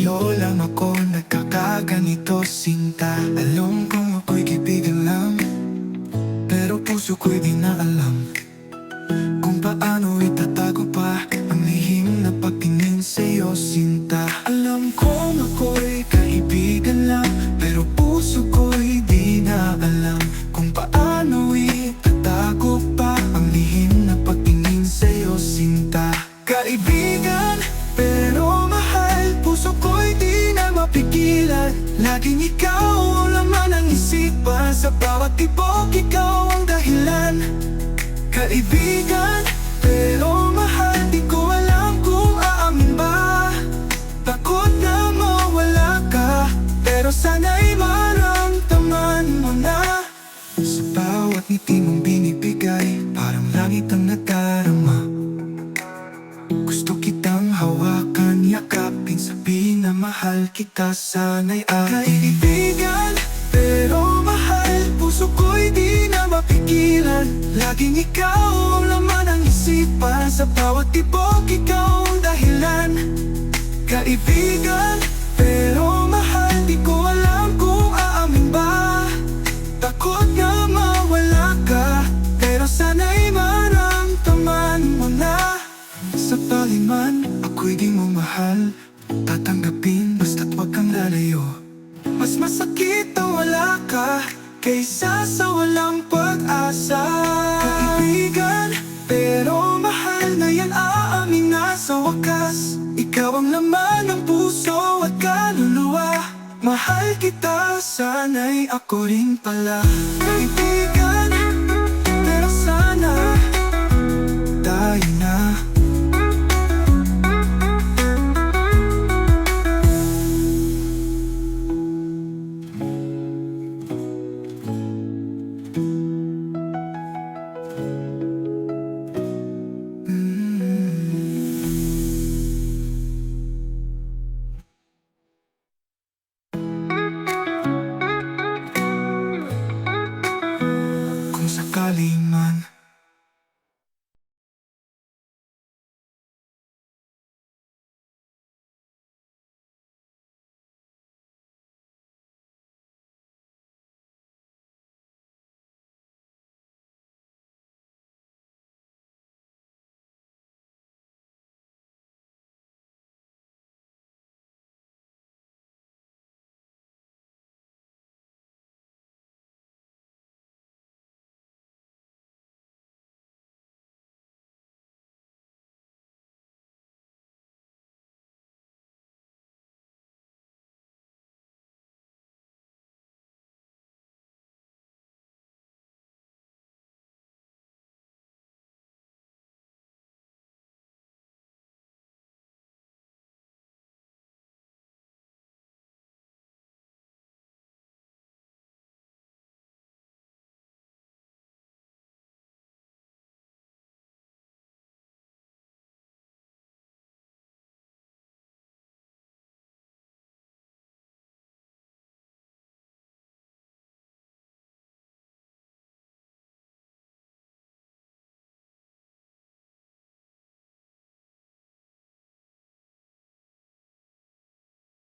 sa'yo lang ako nagkakaganito, sinta. Alam kong ako'y kaibigan lang, pero puso ko'y di na alam kung paano itatago pa ang lihim na pagtingin sa'yo, sinta. Alam kong ako'y kaibigan lang, pero puso ko'y di na alam kung paano itatago pa ang lihim na pagtingin sa'yo, sinta. Kaibigan, pero mahal, puso ko'y di na mapigilan. Laging ikaw ang laman ng isipan, sa bawat tibok ikaw ang dahilan. Kaibigan, pero mahal, di ko alam kung aamin ba. Takot na mawala ka, pero sana'y maramdaman mo na. Sa bawat ngiti mong binibigay, parang langit ang nadarama. Gusto kitang hawakan, yakapin, sabihin na mahal kita, sana'y akin. Kaibigan, pero mahal, puso ko'y di na mapigilan. Laging ikaw ang laman ng isipan, sa bawat tibok ikaw ang dahilan. Kaibigan, pero mahal, di ko alam kung aamin ba. Takot nga mawala ka, pero sana'y maramdaman mo na. Sa paliman, ako'y di mo mahal, tatanggapin basta't wag kang lalayo. Mas masakit ang wala ka, kaysa sa walang pag-asa. Kaibigan, pero mahal na yan, aamin na sa wakas. Ikaw ang laman ng puso at kaluluwa. Mahal kita, sana'y ako rin pala.